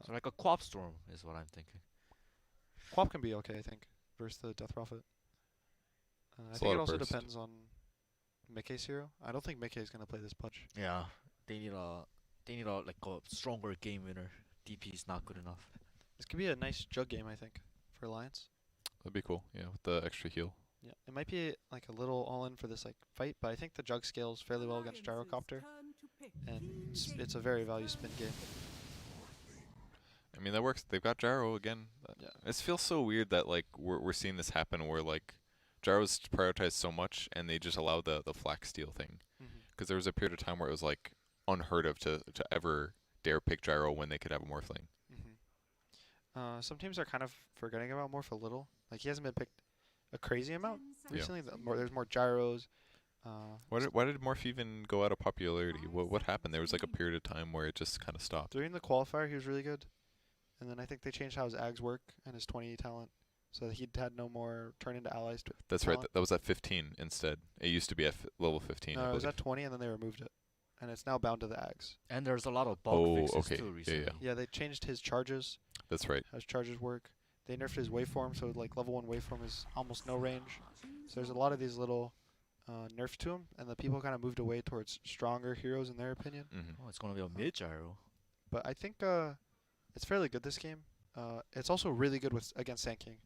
So like a Quap Storm is what I'm thinking. Quap can be okay, I think, versus the Death Prophet. I It's a think lot it of also burst. depends on Mickey's hero. I don't think Mickey is gonna play this Pudge. Yeah, they need a like a stronger game winner. DP is not good enough. This could be a nice jug game, I think, for Alliance. That'd be cool. Yeah, with the extra heal. Yeah, it might be like a little all-in for this like fight, but I think the jug scales fairly well against Gyrocopter, and it's a very value spin game. I mean, that works. They've got Gyro again. Yeah. It feels so weird that like we're seeing this happen where like Gyro's prioritized so much and they just allow the flak steal thing. Because there was a period of time where it was like unheard of to ever dare pick Gyro when they could have a Morphling. Some teams are kind of forgetting about Morph a little. Like he hasn't been picked a crazy amount recently. There's more gyros. Why did Morph even go out of popularity? What happened? There was like a period of time where it just kind of stopped. During the qualifier, he was really good, and then I think they changed how his ags work and his 20 talent, so that he had no more turn into allies. That's right. That was at 15 instead. It used to be at level 15. No, it was at 20, and then they removed it, and it's now bound to the ags. And there's a lot of bug fixes okay. too recently. Yeah, they changed his charges. That's right. How his charges work. They nerfed his waveform, so like level 1 waveform is almost no range. So there's a lot of these little nerfs to him, and the people kind of moved away towards stronger heroes in their opinion. Oh, it's gonna be a mid gyro. But I think it's fairly good this game. It's also really good against Sand King,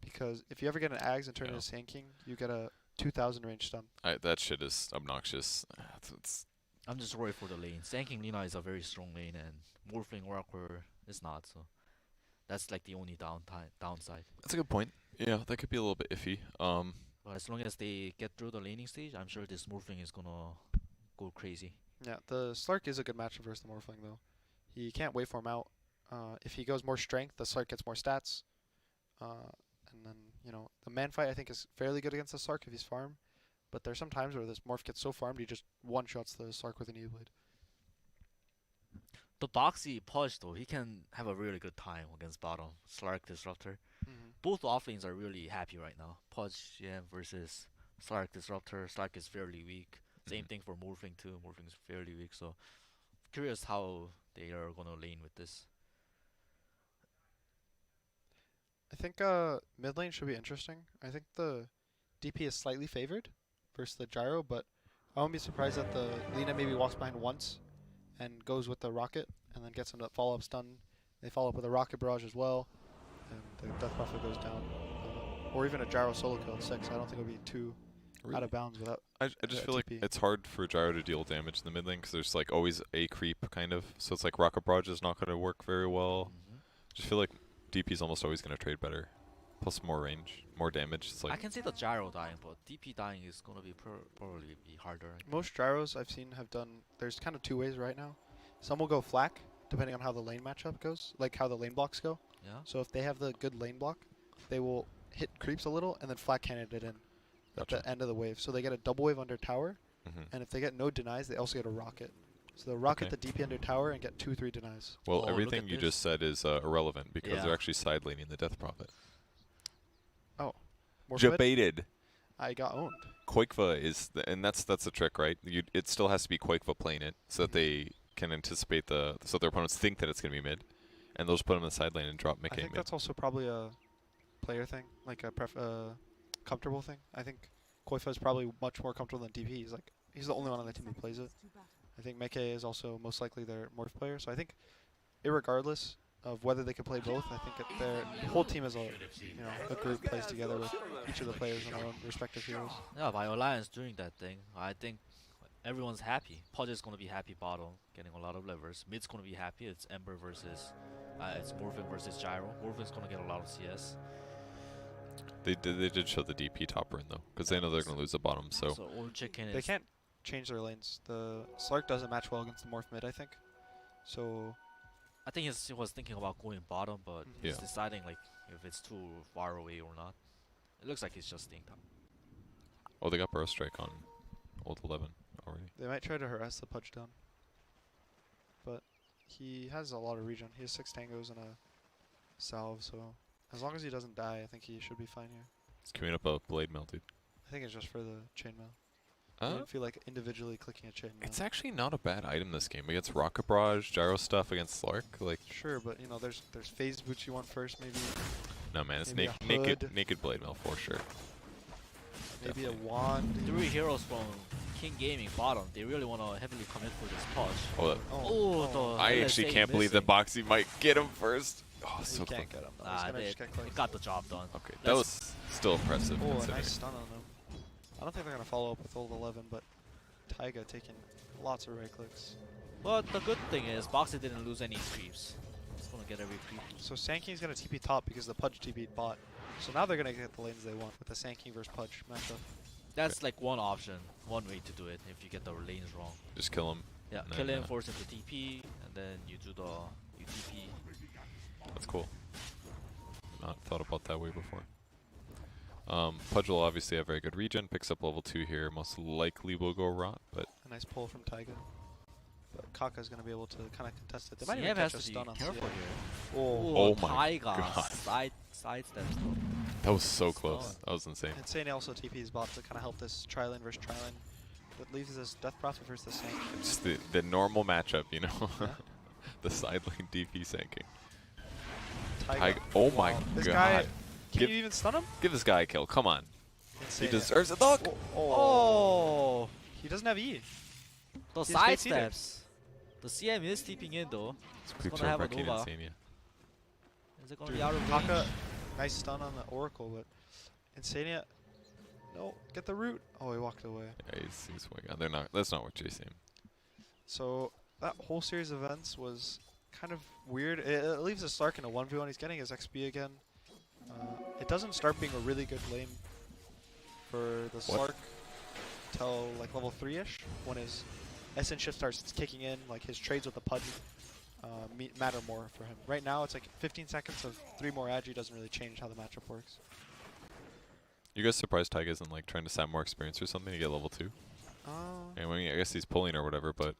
because if you ever get an Ags and turn it into Sand King, you get a 2,000 range stun. That shit is obnoxious. I'm just worried for the lane. Sanking Lina is a very strong lane, and Morphling Oracle is not. So that's like the only downside. That's a good point. Yeah, that could be a little bit iffy. But as long as they get through the laning stage, I'm sure this Morphling is gonna go crazy. Yeah, the Slark is a good matchup versus the Morphling though. He can't waveform out. If he goes more strength, the Slark gets more stats. And then, the man fight I think is fairly good against the Slark if he's farm. But there's some times where this Morph gets so farmed he just one-shots the Slark with an E-Blade. The Doxy Pudge though, he can have a really good time against bottom. Slark Disruptor. Both offlanes are really happy right now. Pudge versus Slark Disruptor. Slark is fairly weak. Same thing for Morphling too. Morphling is fairly weak. So curious how they are gonna lane with this. I think mid lane should be interesting. I think the DP is slightly favored versus the Gyro, but I won't be surprised that the Lina maybe walks behind once and goes with the Rocket and then gets a follow-up stun. They follow up with a Rocket Barrage as well, and the Death Prophet goes down. Or even a Gyro solo kill at 6. I don't think it would be too out of bounds without I just feel like it's hard for Gyro to deal damage in the mid lane because there's like always a creep kind of. So it's like Rocket Barrage is not going to work very well. Just feel like DP is almost always going to trade better. Plus more range, more damage. It's like I can see the Gyro dying, but DP dying is gonna be probably be harder. Most Gyros I've seen have done. There's kind of two ways right now. Some will go flak depending on how the lane matchup goes, like how the lane blocks go. Yeah. So if they have the good lane block, they will hit creeps a little and then flat cannon it in at the end of the wave. So they get a double wave under tower, and if they get no denies, they also get a rocket. So they'll rocket the DP under tower and get 2-3 denies. Well, everything you just said is irrelevant because they're actually side laning the Death Prophet. Oh, more Debated. I got owned. Koikva is, and that's the trick, right? It still has to be Koikva playing it so that they can anticipate so their opponents think that it's going to be mid, and they'll just put them in the side lane and drop Mickey. I think that's also probably a player thing, like a comfortable thing. I think Koikva is probably much more comfortable than DP. He's the only one on the team who plays it. I think Meke is also most likely their Morph player. So I think, irregardless of whether they can play both, I think the whole team as a group plays together with each of the players on their own respective heroes. Yeah, by Alliance doing that thing, I think everyone's happy. Pudge is gonna be happy bottom, getting a lot of levers. Mid's gonna be happy. It's Ember versus, it's Morphin versus Gyro. Morphin's gonna get a lot of CS. They did show the DP topper in though, because they know they're gonna lose the bottom. So Old Chicken they can't change their lanes. The Slark doesn't match well against the Morph mid, I think. So I think he was thinking about going bottom, but he's deciding like if it's too far away or not. It looks like he's just staying top. Oh, they got Burrow Strike on Old 11 already. They might try to harass the Pudge down. But he has a lot of regen. He has 6 tangos and a salve, so as long as he doesn't die, I think he should be fine here. He's queuing up a Blade Mail, dude. I think it's just for the chainmail. I didn't feel like individually clicking a chain. It's actually not a bad item this game. Against Rocket Barrage, gyro stuff against Slark. Like sure, but you know, there's phase boots you want first, maybe. no man, it's Maybe a naked blade mail for sure. Maybe Definitely. a wand. 3 heroes from King Gaming bottom. They really want to heavily commit for this push. Oh, Oh, the I actually LSA can't believe that missing. Boxy might get him first. Oh, You so close. can't get him. Though. He's Nah, gonna just get it clicked. got the job done. Okay, that was still impressive. Oh, a considering. nice stun on him. I don't think they're gonna follow up with old 11, but Taiga taking lots of right clicks. But the good thing is, Boxy didn't lose any creeps. He's gonna get every creep. So Sanking's gonna TP top because the Pudge TP'd bot. So now they're gonna get the lanes they want with the Sanking versus Pudge matchup. That's like one option, one way to do it if you get the lanes wrong. Just kill him. Yeah, And kill then, him, force him to TP, and then you do the TP. That's cool. Not thought about that way before. Pudge will obviously have very good regen. Picks up level 2 here. Most likely will go rot, but A nice pull from Taiga. But Kaka's gonna be able to kind of contest it. They might CM even has catch a to be stun on careful CM. here. Oh, Oh my Taiga God. side steps. that was so close. Stun. That was insane. Insane also TP's bot to kind of help this tri-lane versus tri-lane. That leaves this Death Prophet versus the Sank. Just the normal matchup, you know? Yeah. The side lane DP sinking. Taiga. Oh my This god. guy, can Give- you even stun him? Give this guy a kill. Come on. Insane. He deserves it. Look! Oh, He doesn't have E. the He's side face either. steps. The CM is TPing in though. It's He's gonna have a Arcane Nova. Insania. Is it gonna Dude, be out of Kaka, range? nice stun on the Oracle, but Insania, no, get the root. Oh, he walked away. Yeah, he's way gone. They're not. That's not what chasing him. So that whole series of events was kind of weird. It leaves a Slark in a 1v1. He's getting his XP again. It doesn't start being a really good lane for the Slark till like level 3ish when his Essence shift starts kicking in. Like his trades with the Pudge matter more for him. Right now it's like 15 seconds of 3 more agi doesn't really change how the matchup works. You guys surprised Taiga isn't like trying to sap more experience or something to get level 2? I mean, I guess he's pulling or whatever, but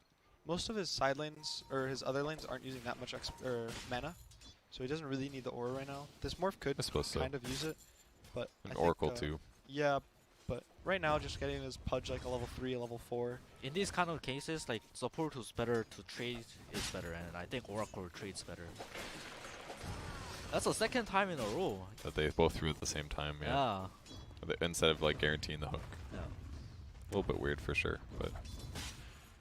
Most of his side lanes or his other lanes aren't using that much mana, so he doesn't really need the aura right now. This morph could I suppose so. kind of use it, but An I think, Oracle too. Yeah, but right now just getting his Pudge like a level 3, a level 4. In these kind of cases, like support who's better to trade is better, and I think Oracle trades better. That's the second time in a row. That they both threw at the same time, yeah. Instead of like guaranteeing the hook. Yeah. A little bit weird for sure, but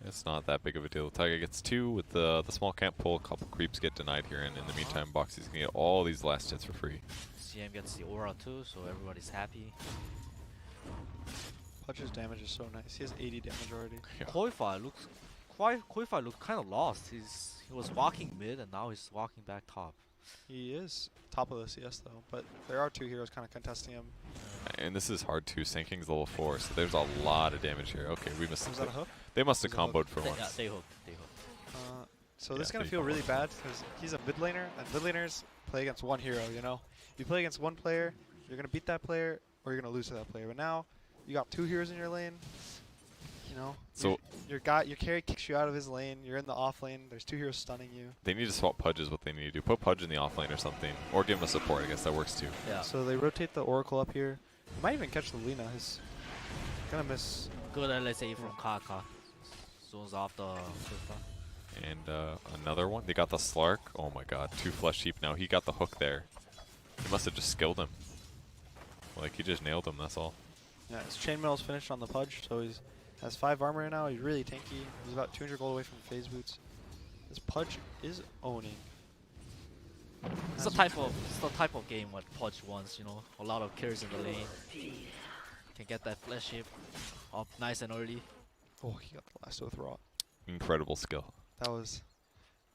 it's not that big of a deal. Taiga gets 2 with the small camp pull. A couple creeps get denied here, and in the meantime, Boxy's gonna get all these last hits for free. CM gets the aura too, so everybody's happy. Pudge's damage is so nice. He has 80 damage already. Yeah. Koifai looked kind of lost. He was walking mid, and now he's walking back top. He is top of the CS though, but there are 2 heroes kind of contesting him. And this is hard too. Sanking's level 4, so there's a lot of damage here. Okay, we missed Was it. that a hook? They must have Was it a hook? comboed for They, once. they hooked. They hooked. So Yeah, this is gonna they feel comboed. really bad because he's a mid laner, and mid laners play against one hero. You know, you play against one player, you're gonna beat that player, or you're gonna lose to that player. But now you got 2 heroes in your lane. You know, So your carry kicks you out of his lane. You're in the off lane. There's 2 heroes stunning you. they need to swap Pudge is what they need to do. Put Pudge in the offlane or something, or give him a support. I guess that works too. Yeah. So they rotate the Oracle up here. Might even catch the Lina. He's gonna miss. Good LSA from Kaka. Zones off the Koifai. And another one. They got the Slark. Oh my god, 2 flesh heap now. He got the hook there. He must have just skilled him. Like he just nailed him. That's all. Yeah, his chainmail's finished on the Pudge, so he's has 5 armor now. He's really tanky. He's about 200 gold away from phase boots. This Pudge is owning. It's the type of game what Pudge wants, you know. A lot of kills in the lane. Can get that flash hip up nice and early. Oh, he got the last with Raw. Incredible skill. That was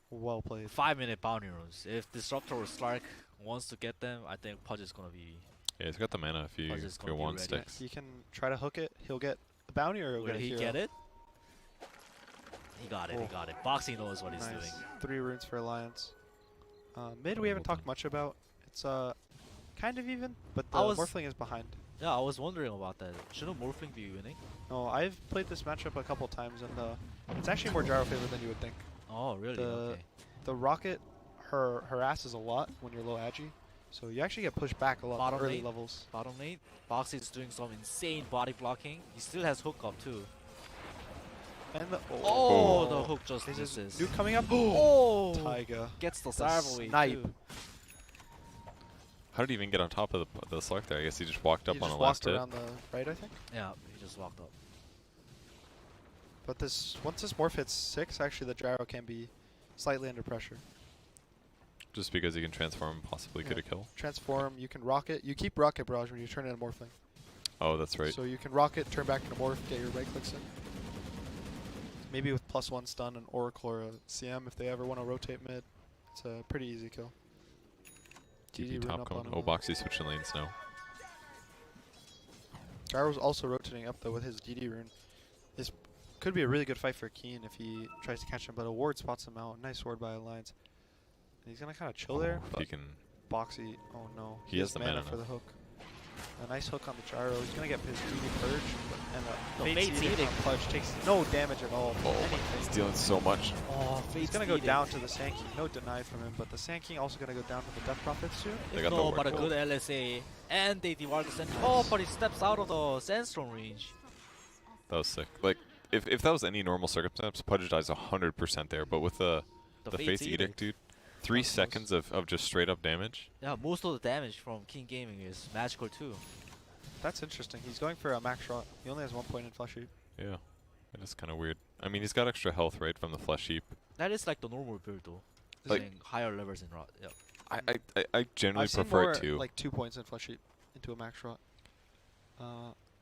well played. 5-minute bounty runes. If Disruptor or Slark wants to get them, I think Pudge is gonna be. Yeah, he's got the mana if you Pudge is gonna be want ready. sticks. He can try to hook it. He'll get the bounty, or he'll Will get a he hero. get it? He got it. He Oh. got it. Boxing knows what he's Nice. doing. 3 runes for Alliance. Mid we haven't talked much about. It's kind of even, but the I was- Morphling is behind. Yeah, I was wondering about that. Shouldn't Morphling be winning? No, I've played this matchup a couple times, and it's actually more gyro favored than you would think. Oh, really? The- Okay. The Rocket harasses a lot when you're low agi, so you actually get pushed back a lot Bottom early lane? levels. Bottom lane, Boxy is doing some insane body blocking. He still has hook up too. And the Oh, the hook just This is misses. Nuke coming up. Oh, Taiga. gets the The salve away snipe. too. How did he even get on top of the Slark there? I guess he just walked up He on just a last walked hit. around the right, I think. Yeah, he just walked up. But once this morph hits 6, actually the gyro can be slightly under pressure. Just because he can transform and possibly get a kill. Transform, you can rocket. You keep rocket barrage when you turn into morphling. Oh, that's right. So you can rocket, turn back into morph, get your right clicks in. Maybe with +1 stun, an Oracle or a CM if they ever want to rotate mid. It's a pretty easy kill. TP run top up cone. on him Oh, now. Boxy switching lanes now. Gyro's also rotating up though with his DD rune. This could be a really good fight for Keen if he tries to catch him, but a ward spots him out. Nice ward by Alliance. And he's gonna kind of chill there. If But he can. Boxy, oh no. He has the mana for now. the hook. A nice hook on the gyro. He's gonna get his DD purge, and No, the Fate's Fate's Edict. Pudge takes no damage at all. Oh, Anything. he's dealing so much. Oh, He's gonna go down to the Sand King. No deny from him, but the Sand King also gonna go down to the Death Prophet soon. They got the No, ward. but a good LSA. And they devour the sand. Oh, but he steps out of the sandstorm range. That was sick. Like, if that was any normal circumstance, Pudge dies 100% there. But with the Fate's Edict, dude, 3 seconds of just straight up damage. Yeah, most of the damage from King Gaming is magical too. That's interesting. He's going for a max shot. He only has 1 point in Flesh Heap. Yeah, that is kind of weird. I mean, he's got extra health, right, from the Flesh Heap. That is like the normal build though. Like- Using higher levers in rot. Yeah. I generally I've seen prefer more it too. like 2 points in Flesh Heap into a max shot.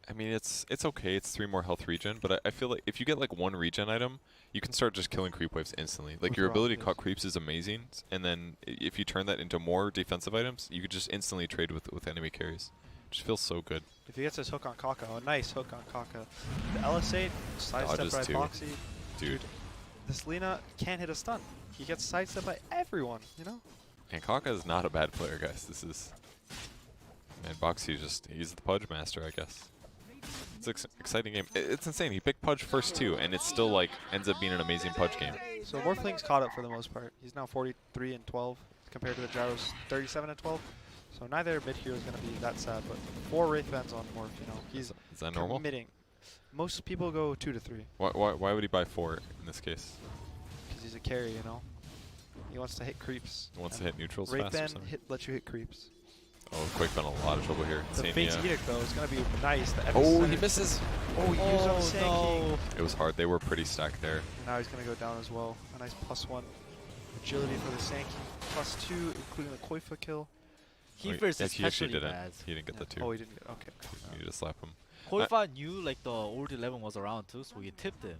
I mean, it's okay. It's 3 more health regen, but I feel like if you get like 1 regen item, you can start just killing creep waves instantly. Like With your rot, ability to yes. cut creeps is amazing, and then if you turn that into more defensive items, you could just instantly trade with enemy carries. Just feels so good. If he gets his hook on Kaka, a nice hook on Kaka. The LS8, sidestep Dodges by too. Boxy. Dude. This Lina can't hit a stun. He gets sidestepped by everyone, you know? And Kaka is not a bad player, guys. This is... Man, Boxy he's the Pudge master, I guess. It's an exciting game. It's insane. He picked Pudge first too, and it still like ends up being an amazing Pudge game. So Morphling's caught up for the most part. He's now 43 and 12 compared to the Gyro's 37 and 12. So neither mid hero is going to be that sad, but 4 Wraith Bands on Morph, you know. He's Is that normal? committing. Most people go 2 to 3 Why would he buy 4 in this case? because he's a carry, you know. He wants to hit creeps. He wants to and hit neutrals Wraith fast or Band something? lets you hit creeps. Oh, Quake been in a lot of trouble here. The Fate's Insania. Edict though is going to be nice. The Oh, epicenter- he misses! Oh, he used on the Sand King. no. It was hard. They were pretty stacked there. Now he's going to go down as well. A nice +1 agility for the Sand King. +2, including the Koifa kill. Kiefer is Yeah, he actually especially didn't. bad. He didn't get the 2. Oh, he didn't get. Okay. You just slap him. Koifa knew like the old 11 was around too, so he tipped him.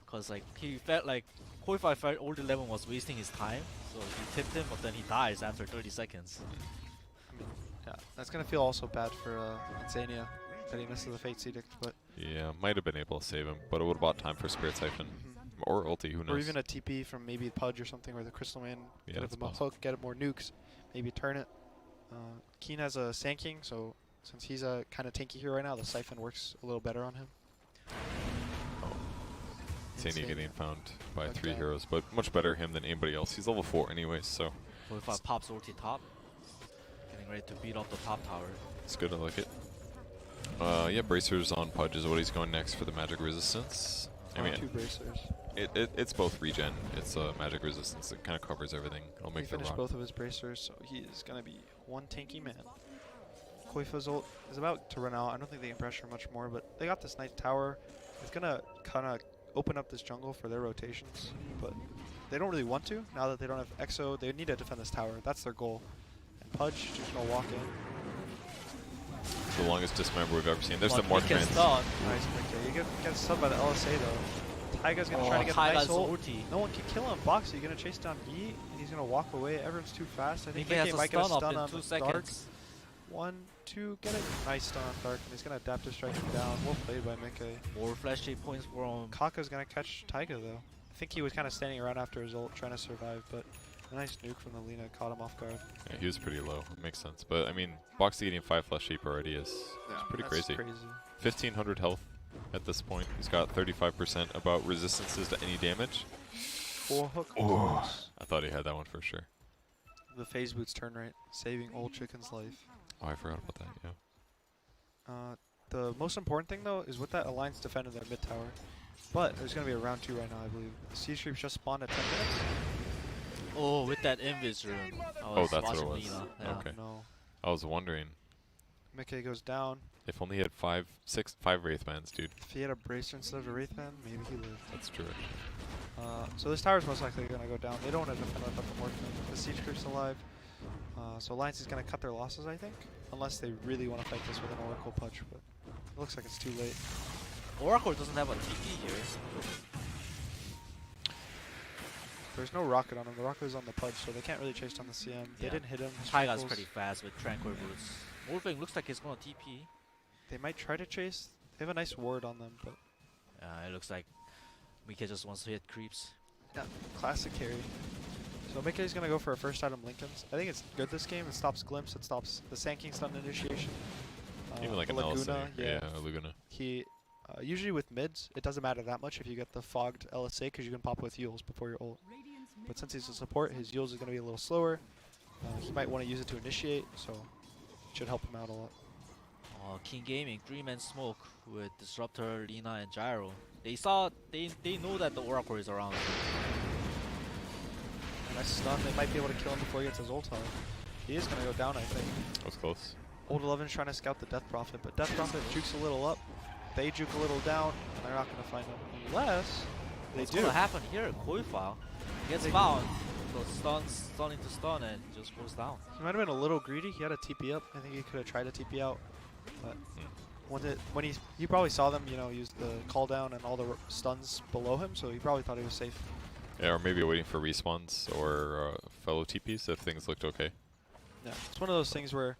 Cause like he felt like Koifa felt old 11 was wasting his time, so he tipped him, but then he dies after 30 seconds. I mean, yeah, that's going to feel also bad for Insania that he misses the Fate's Edict, but Yeah, might have been able to save him, but it would have bought time for Spirit Siphon. Or ulti, who knows? or even a TP from maybe Pudge or something, or the Crystal Man, Yeah, get that's him a possible. hook, get him more nukes, maybe turn it. Keen has a Sand King, so since he's a kind of tanky here right now, the Siphon works a little better on him. Insania getting found by Like 3 that. heroes, but much better him than anybody else. He's level 4 anyways, so Koifa pops ulti top, getting ready to beat up the top tower. it's good. I like it. Yeah, Bracers on Pudge is what he's going next for the magic resistance. I mean, 2 bracers. it's both regen. It's magic resistance. It kind of covers everything. It'll He make the finished rock. both of his bracers, so he is going to be one tanky man. Koifa's ult is about to run out. I don't think they can pressure much more, but they got this nice tower. It's going to kind of open up this jungle for their rotations, but they don't really want to. Now that they don't have Exo, they need to defend this tower. That's their goal. And Pudge just going to walk in. The longest dismember we've ever seen. There's the But more he gets trans. stunned. Nice pick there. You get stunned by the LSA though. Taiga's going to try to get a Taiga's nice ult. ulti. No one can kill him. Boxy, you're going to chase down E, and he's going to walk away. Everyone's too fast. I think He has Mickey a might get a stun up stun in on 2 Dark. seconds. 1, 2, get it. Nice stun on Dark, and he's going to adapt to strike him down. Well played by Mickey. More flash shape points from Kaka's going to catch Taiga though. I think he was kind of standing around after his ult, trying to survive, but a nice nuke from the Lina caught him off guard. Yeah, he was pretty low. It makes sense. But I mean, Boxy getting 5 flesh sheep already is pretty That's crazy. 1500 health at this point. He's got 35% about resistances to any damage. 4 hook. Oh. I thought he had that one for sure. The phase boots turn right, saving old chicken's life. Oh, I forgot about that. Yeah. The most important thing though is with that alliance defending their mid tower. But there's going to be a round 2 right now, I believe. The Siege Creeps just spawned at 10 minutes. Oh, with that invis rune. Oh, that's what it was. Yeah. Okay. No. I was wondering. Mickey goes down. If only he had five Wraithbands, dude. If he had a Bracer instead of a Wraithband, maybe he lived. That's true. So this tower's most likely going to go down. They don't want to defend without the Morphin. The Siege Creep's alive. So Alliance is going to cut their losses, I think. Unless they really want to fight this with an Oracle Pudge, but it looks like it's too late. Oracle doesn't have a TP here. There's no rocket on him. The rocket is on the Pudge, so they can't really chase down the CM. They didn't hit him. Taiga's pretty fast with Tranquil Boots. Morphing looks like he's going to TP. They might try to chase. They have a nice ward on them, but It looks like Mika just wants to hit creeps. yeah, classic carry. So Mika is going to go for a first item Lincolns. I think it's good this game. It stops Glimpse. It stops the Sand King stun initiation. Even like the an Laguna, LSA. A Laguna. He usually with mids, it doesn't matter that much if you get the fogged LSA because you can pop with Yules before your ult. But since he's a support, his Yules is going to be a little slower. He might want to use it to initiate, so it should help him out a lot. King Gaming, 3-man smoke with Disruptor, Lina, and Gyro. They know that the Oracle is around. Nice stun. They might be able to kill him before he gets his ult on. He is going to go down, I think. That was close. Old 11's trying to scout the Death Prophet, but Death Prophet jukes a little up. They juke a little down, and they're not going to find him unless they What's do. gonna happen here? Koi file gets found. So stunning to stun and just goes down. He might have been a little greedy. He had a TP up. I think he could have tried to TP out, but when he probably saw them, use the call down and all the stuns below him, so he probably thought he was safe. Yeah, or maybe waiting for respawns or fellow TPs if things looked okay. Yeah, it's one of those things where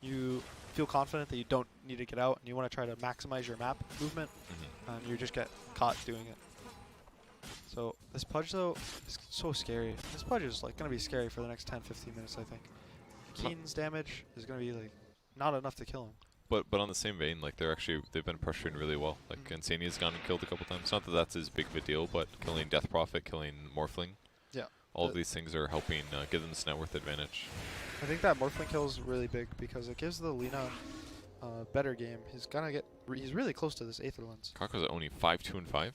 you feel confident that you don't need to get out and you want to try to maximize your map movement, and you just get caught doing it. So this Pudge though is so scary. This Pudge is like going to be scary for the next 10-15 minutes, I think. Keen's damage is going to be like not enough to kill him. But on the same vein, like they've been pressuring really well. Like Insania's gone and killed a couple times. Not that that's as big of a deal, but killing Death Prophet, killing Morphling. Yeah. All of these things are helping give them this net worth advantage. I think that Morphling kill is really big because it gives the Lina better game. He's really close to this Aether Lens. Kako's at only 5, 2, and 5.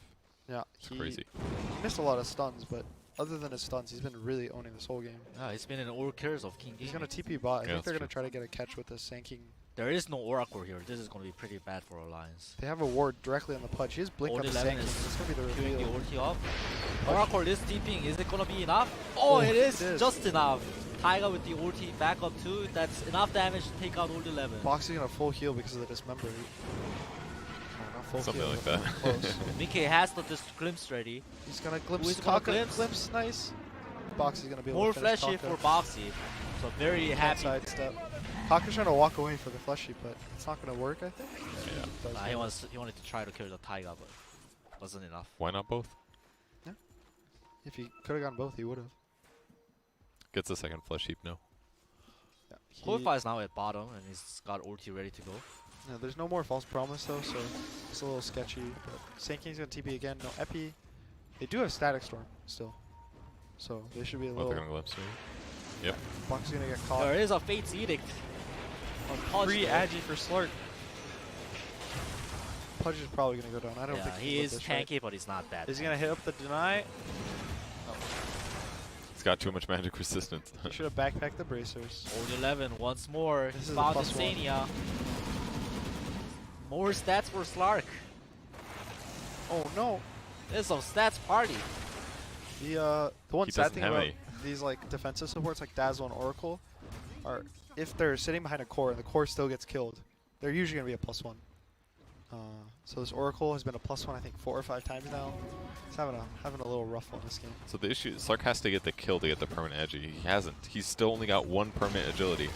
Yeah, It's crazy. He missed a lot of stuns, but other than his stuns, he's been really owning this whole game. He's been in all kills of King He's Gaming. going to TP bot. I think they're that's going to try to get a catch with this Sand King. There is no Oracle here. This is going to be pretty bad for Alliance. They have a ward directly on the Pudge. He has blink Old on the 11 Sand King. is It's going to be the Doing the reveal. ulti off. Oracle is TPing. Is it going to be enough? Oh, it is just enough. Taiga with the ulti back up too. That's enough damage to take out Old 11. Boxing on a full heal because of the dismember. Oh, not full Something heal, like but that. close. Mickey has the glimpse ready. He's going to Who glimpse is gonna Kaka. glimpse? Glimpse, nice. Boxy's going to be able More to finish fleshy Kaka. for Boxy. So very happy. Sidestep. Kaka's trying to walk away for the fleshy, but it's not going to work, I think. Yeah. It does He wanted to try to kill the Taiga, but wasn't enough. Why not both? If he could have gone both, he would have. Gets the second flesh heap, no. Yeah, Qualify is now at bottom and he's got ulti ready to go. yeah, there's no more false promise though, so it's a little sketchy. But Sand King's going to TP again. No Epi. They do have Static Storm still, so they should be a Oh, little. they're gonna glimpse maybe. Yep. Box is going to get caught. There is a Fate's Edict. On Pudge Free though. Agi for Slark. Pudge is probably going to go down. I don't Yeah, think he lived is this, right? tanky, but he's not that. Is he going to hit up the deny? He's got too much magic resistance. He should have backpacked the bracers. Old 11 once more. This He's is a found +1. Insania. More stats for Slark. Oh no! This is a stats party. The one He sad doesn't thing have about any. these like defensive supports like Dazzle and Oracle are if they're sitting behind a core and the core still gets killed, they're usually going to be a +1. So this Oracle has been a +1 I think 4 or 5 times now. He's having a little rough one this game. So the issue, Slark has to get the kill to get the permanent agi. He hasn't. He's still only got 1 permanent agility.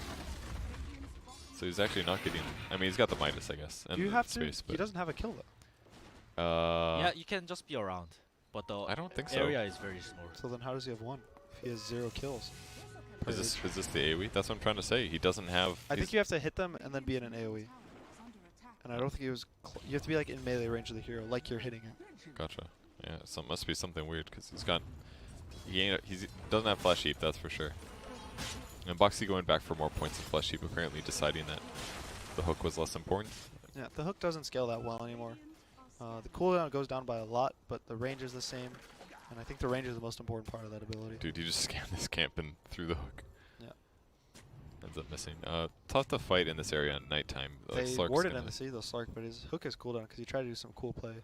So he's actually not getting. I mean, he's got the Midas, I guess. And Do you the have to? space, He but doesn't have a kill though. Yeah, you can just be around. But the I don't think so. area is very small. So then how does he have 1 if he has 0 kills? Is this the AoE? That's what I'm trying to say. He doesn't have. I think you have to hit them and then be in an AoE. And I don't think he was. You have to be like in melee range of the hero, like you're hitting it. Gotcha. Yeah, so it must be something weird because he's got. He doesn't have flesh heap, that's for sure. And Boxy going back for more points of flesh heap, apparently deciding that the hook was less important. Yeah, the hook doesn't scale that well anymore. The cooldown goes down by a lot, but the range is the same. And I think the range is the most important part of that ability. Dude, you just scanned this camp and threw the hook. Yeah. Ends up missing. Tough to fight in this area at nighttime. They Slark's warded gonna- in the sea, though, Slark, but his hook is cooldown because he tried to do some cool play.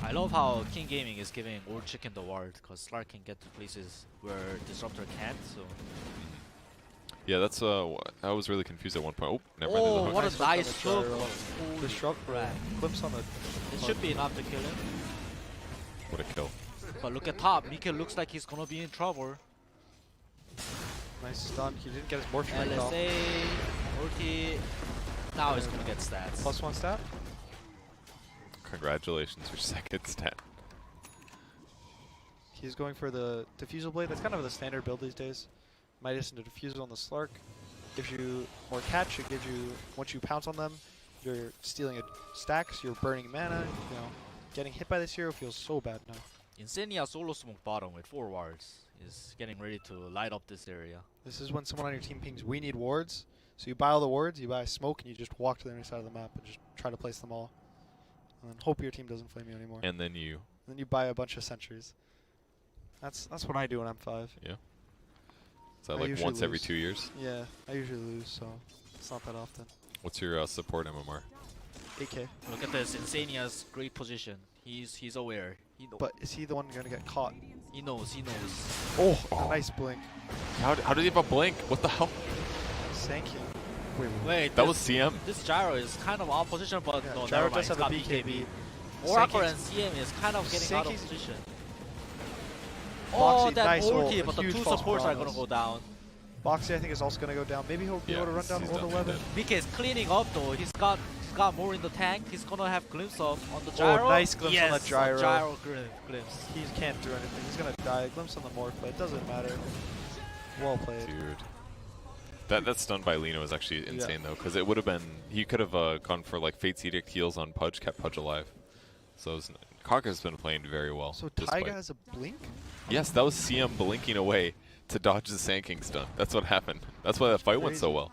I love how King Gaming is giving Old Chicken the ward, because Slark can get to places where Disruptor can't, so... Yeah, that's I was really confused at one point. Oh, never mind. Oh, There's a what hook. a Nice nice hook on hook! the gyro. Holy Disrupt crap. clips on the... It should be enough to kill him. What a kill. But look at top, Mika looks like he's gonna be in trouble. Nice stun. He didn't get his morph strike off. LSA, ulti. Now he's gonna get stats. +1 stat. Congratulations, your second stat. He's going for the Diffusal Blade. That's kind of the standard build these days. Midas into Diffusal on the Slark. Gives you more catch. It gives you, once you pounce on them, you're stealing stacks, you're burning mana. You know, getting hit by this hero feels so bad now. Insania solo smoke bottom with 4 wards is getting ready to light up this area. This is when someone on your team pings, we need wards. So you buy all the wards, you buy smoke, and you just walk to the other side of the map and just try to place them all. And then hope your team doesn't flame you anymore. And then you. Then you buy a bunch of sentries. That's what I do when I'm 5. Yeah. Is that I like usually once every lose. 2 years? Yeah, I usually lose, so it's not that often. What's your support MMR? 8k. Look at this, Insania's great position. He's aware. But is he the one gonna get caught? He knows. Oh, Oh. a nice blink. How did he have a blink? What the hell? Sank him. Wait, Wait, That was CM. this gyro is kind of out of position, but yeah, no, Gyro never mind. does have a It's got BKB. Oracle Sanking's- and CM is kind of getting out of Sanking's- position. Boxy, Oh, that nice ult, ulti, a but the huge 2 false supports are gonna promise. go down. Boxy, I think, is also gonna go down. Maybe he'll be able to run down he's Old definitely 11. dead. BK is cleaning up though. He's got more in the tank. He's gonna have glimpse of on the gyro. nice glimpse on the Yes, gyro. a gyro glimpse. He can't do anything. He's gonna die. Glimpse on the morph, but it doesn't matter. Well played. Dude. That stun by Lino is actually insane though, because it would have been, he could have gone for like Fate's Edict heals on Pudge, kept Pudge alive. So Kaka's been playing very well. So despite- Taiga has a blink? Yes, that was CM blinking away to dodge the Sanking stun. That's what happened. That's why that fight went so Crazy. well.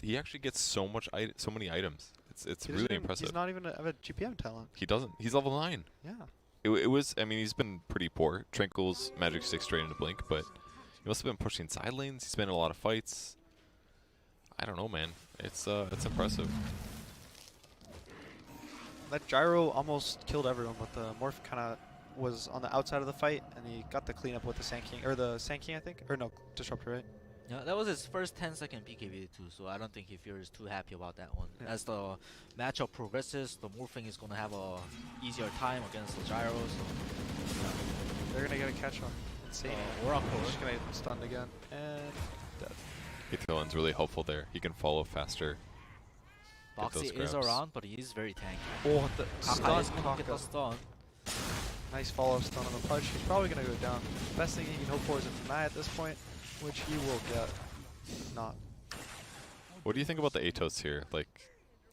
He actually gets so many items. It's He doesn't really even- impressive. He's not even have a GPM talent. He doesn't. He's level 9. Yeah. It was. I mean, he's been pretty poor. Trinkle's magic stick straight into blink, but he must have been pushing side lanes. He's been in a lot of fights. I don't know, man. It's impressive. That gyro almost killed everyone, but the morph kind of was on the outside of the fight, and he got the cleanup with the Sanking, or the Sanking, I think, or no, Disruptor, right? Yeah, that was his first 10-second BKB too, so I don't think he feels too happy about that one. Yeah. As the matchup progresses, the morphing is gonna have a easier time against the gyro. So They're gonna get a catch on. Insane. Oracle. Just gonna get stunned again, and dead. Hitvillain's really helpful there. He can follow faster. Get those Boxy is grabs. around, but he is very tanky. Oh, the Kaka stun, is gonna get Kaka. the stun. Nice follow-up stun on the Pudge. He's probably gonna go down. Best thing he can hope for is a deny at this point, which he will get. Not. What do you think about the Atos here? Like,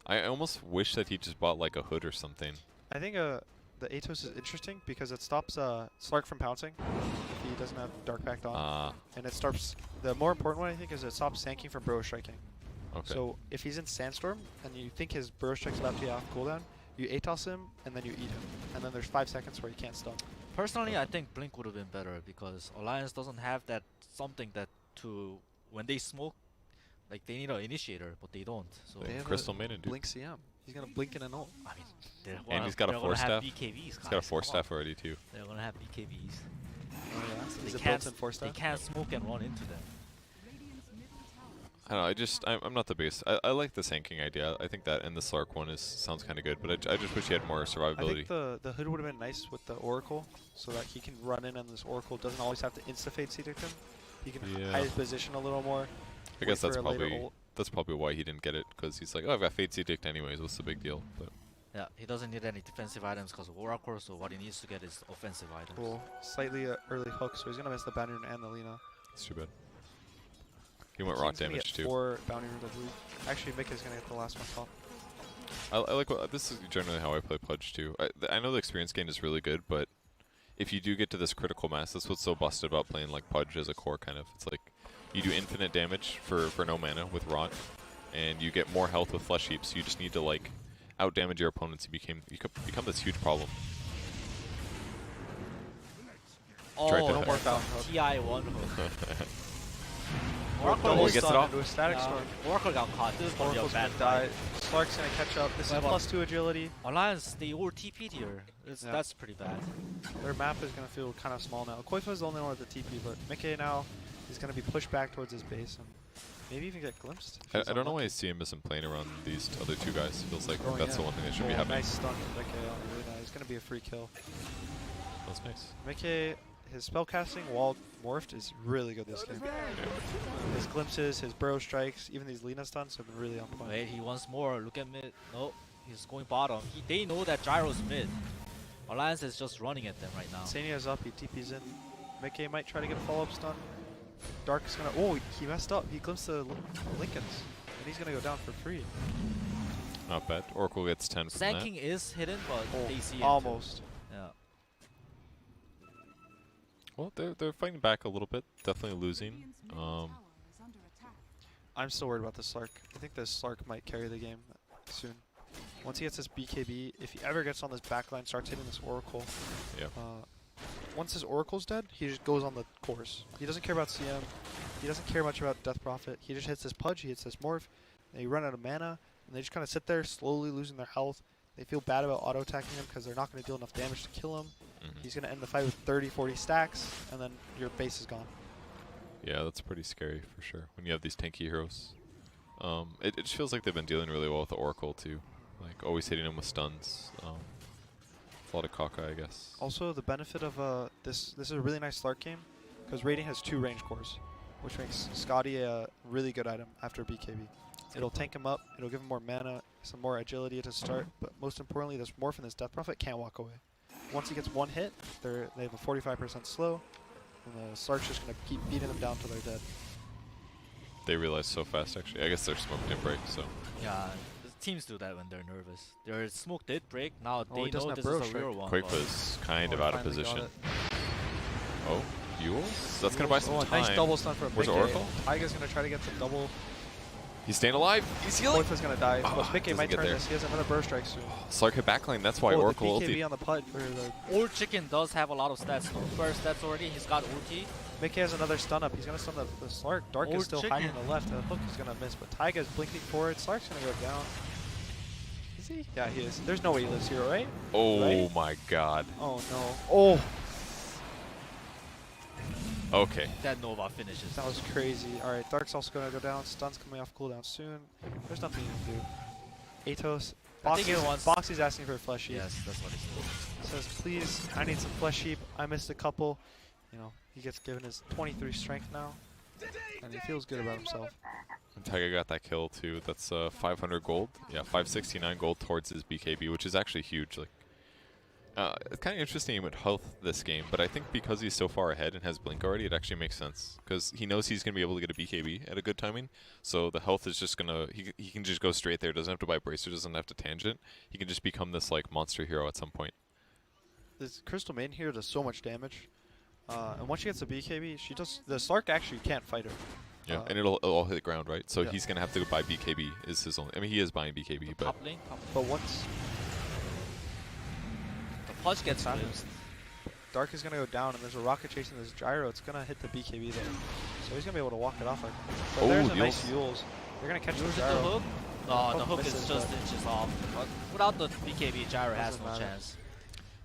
I almost wish that he just bought like a hood or something. I think the Atos is interesting because it stops Slark from pouncing if he doesn't have Dark Pact on. And it stops, the more important one I think is it stops Sanking from Burrow Striking. Okay. So if he's in Sandstorm and you think his Burrow Strike's about to be off cooldown, you Atos him and then you eat him. And then there's 5 seconds where he can't stun. Personally, I think Blink would have been better because Alliance doesn't have that something that when they smoke, like they need an initiator, but they don't. So They have Crystal a Maiden, dude. Blink CM. He's gonna blink in an ult. I mean, they're And gonna, he's got a they're gonna force have staff. BKBs. He's got a guys, force come on. staff already too. They're gonna have BKBs. Oh yeah. So Is they it can't built in force they staff? can't smoke and run into them. I don't know. I'm not the biggest. I like the Sanking idea. I think that and the Slark one sounds kind of good, but I just wish he had more I survivability. think the hood would have been nice with the Oracle, so that he can run in and this Oracle doesn't always have to insta-fade Edict him. He can Yeah. hide his position a little more. I guess wait for a later ult. that's probably why he didn't get it, because he's like, oh, I've got Fate's Edict anyways. What's the big deal? But Yeah, he doesn't need any defensive items because of Oracle, so what he needs to get is offensive items. Cool. Slightly early hook, so he's gonna miss the bounty rune and the Lina. it's too bad. He went rot King's gonna damage get too. 4 bounty runes, I believe. Actually, Mika's gonna get the last one top. I like this is generally how I play Pudge too. I know the experience gain is really good, but if you do get to this critical mass, that's what's so busted about playing like Pudge as a core kind of. It's like you do infinite damage for no mana with Rot, and you get more health with Flesh Heaps. You just need to like out damage your opponents, you become this huge problem. Oh, Tried to- no more fountain hook. TI one hook. Oracle Oh, he gets it off. into a static storm. Oracle got caught. This is going to be a Oracle's bad gonna fight. die. Slark's gonna catch up. This is Well, +2 agility. Alliance, they all TP'd here. Yeah. That's pretty bad. Their map is gonna feel kind of small now. Koifa is the only one with the TP, but Mickey now is gonna be pushed back towards his base and maybe even get glimpsed. if I he's don't know why I unlucky. see him isn't playing around these other two guys. Feels like Oh, that's yeah. the one thing that should be Oh, happening. nice stun from Mickey on Luna. It's gonna be a free kill. That's nice. Mickey, his spellcasting while morphed is really good this game. His glimpses, his burrow strikes, even these Lina stuns have been really on point. Wait, he wants more. Look at mid. No, he's going bottom. They know that Gyro's mid. Alliance is just running at them right now. Sania's up, he TP's in. Mickey might try to get a follow-up stun. Dark is gonna. Oh, he messed up. He glimpsed the Lincolns, and he's gonna go down for free. Not bad. Oracle gets 10 from that. Sanking is hidden, but they see it. Almost. Yeah. Well, they're fighting back a little bit. Definitely losing. I'm still worried about the Slark. I think this Slark might carry the game soon. Once he gets this BKB, if he ever gets on this backline, starts hitting this Oracle. Yeah. Once his Oracle's dead, he just goes on the course. He doesn't care about CM. He doesn't care much about Death Prophet. He just hits this Pudge, he hits this Morph, they run out of mana, and they just kind of sit there, slowly losing their health. They feel bad about auto-attacking him because they're not going to deal enough damage to kill him. He's going to end the fight with 30, 40 stacks, and then your base is gone. Yeah, that's pretty scary for sure. When you have these tanky heroes, it just feels like they've been dealing really well with the Oracle too, like always hitting him with stuns. A lot of Kaka, I guess. Also, the benefit of this is a really nice Slark game because Raiding has 2 range cores, which makes Scotty a really good item after BKB. It'll tank him up, it'll give him more mana, some more agility to start, but most importantly, this Morph and this Death Prophet can't walk away. Once he gets one hit, they have a 45% slow, and the Slark's just going to keep beating them down till they're dead. They realize so fast, actually. I guess their smoke didn't break, so. Yeah, the teams do that when they're nervous. Their smoke did break. Now Oh, he they doesn't know have this Burrow is a Strike. real one. Quake but was kind of Oh, out of finally got position. it. Oh, Yules? That's going to buy some Oh, a time. nice double stun from Where's Mickey. Oracle? Taiga's going to try to get the double. He's staying alive. He's healing. Koifa's going to die, Oh, but Mickey doesn't might get turn there. this. He has another Burrow Strike soon. Slark hit backline. That's why Oh, Oracle the BKB ulti. on the putt, or the Old Chicken does have a lot of stats though. First stats already, he's got ulti. Mickey has another stun up. He's going to stun the Slark. Dark is Old still chicken. hiding on the left. The hook is going to miss, but Taiga's blinking forward. Slark's going to go down. Is he? Yeah, he is. There's no way he lives here, right? Oh Right? my god. Oh, no. Oh, Okay. That Nova finishes. that was crazy. All right, Dark's also going to go down. Stun's coming off cooldown soon. There's nothing you can do. Atos. I think he wants- Boxy's asking for a flesh heap. Yes, that's what he said. Says, please, I need some flesh heap. I missed a couple. You know, he gets given his 23 strength now. And he feels good about himself. And Taiga got that kill too. That's 500 gold. Yeah, 569 gold towards his BKB, which is actually huge. Like, it's kind of interesting with health this game, but I think because he's so far ahead and has blink already, it actually makes sense because he knows he's gonna be able to get a BKB at a good timing. So the health is just gonna he can just go straight there. Doesn't have to buy bracer. Doesn't have to tangent. He can just become this like monster hero at some point. This Crystal Maiden here does so much damage. And once she gets a BKB, she does. The Slark actually can't fight her. Yeah, and it'll all hit the ground, right? So yeah. he's gonna have to buy BKB. Is his only? I mean, he is buying BKB, but Top lane, top. But once The Pudge gets Time. glimpsed. Dark is going to go down and there's a rocket chasing this gyro, it's going to hit the BKB there. So he's going to be able to walk it off. But Oh, there's a nice Yules. Yules. They're going to catch the Use the gyro. hook. No, the Hook hook is misses, just but- inches off. But without the BKB, Gyro has Doesn't no matter. chance.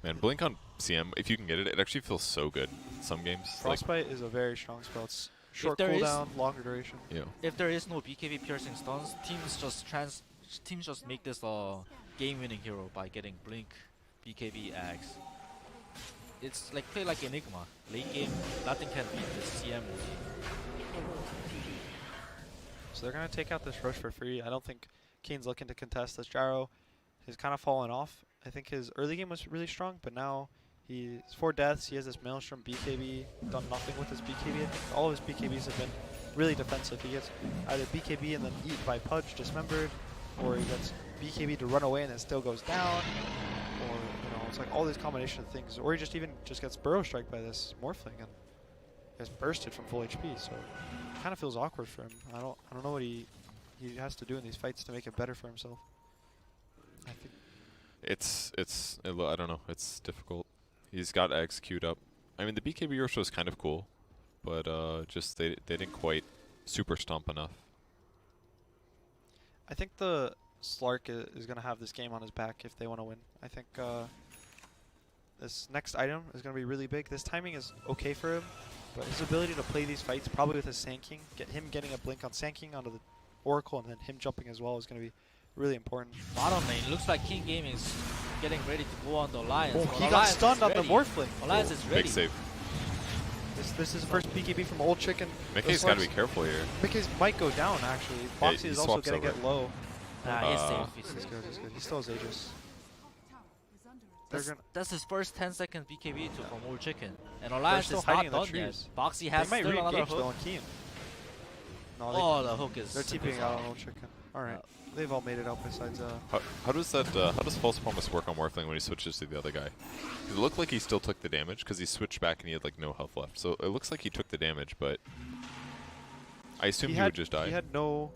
man, blink on CM. If you can get it, it actually feels so good. In some games, like, Frostbite is a very strong spell. It's short there is- cooldown, longer duration. you know. If there is no BKB piercing stuns, teams just make this game-winning hero by getting blink, BKB, axe. It's like play like Enigma. Late game, nothing can beat this CM ulti. So they're going to take out this rush for free. I don't think Kane's looking to contest this gyro. He's kind of fallen off. I think his early game was really strong, but now he's 4 deaths. He has this Maelstrom BKB, done nothing with his BKB. I think all of his BKBs have been really defensive. He gets either BKB and then eaten by Pudge, dismembered, or he gets BKB to run away and then still goes down, or it's like all these combination of things, or he just gets Burrow Strike by this Morphling and gets bursted from full HP. So it kind of feels awkward for him. I don't know what he has to do in these fights to make it better for himself. I think I don't know. It's difficult. He's got to execute up. I mean, the BKB Rosho is kind of cool, but just they didn't quite super stomp enough. I think the Slark is going to have this game on his back if they want to win. I think this next item is going to be really big. This timing is okay for him, but his ability to play these fights, probably with his Sand King, getting a blink on Sand King onto the Oracle, and then him jumping as well is going to be really important. Bottom lane looks like King Gaming is getting ready to go on the Alliance. Oh, but he got Alliance stunned is on the ready. Morphling. Alliance is ready. Big save. This is the first BKB from Old Chicken. Mickey's got to be careful here. Mickey's might go down, actually. Boxy he is also swaps going to over. get low. Nah, he's safe. He's good, he's good. He still has Aegis. That's his first 10-second BKB too from Old Chicken. And They're Alliance still is hiding not in the done yet. trees. Boxy They has might still another re-engage though hook. on Keen. No, Oh, the hook is... they're TPing out on Old Chicken. Alright. They've all made it out besides How does that? How does False Promise work on Morphling when he switches to the other guy? It looked like he still took the damage because he switched back and he had like no health left. So it looks like he took the damage, but I assume he would just die. He had no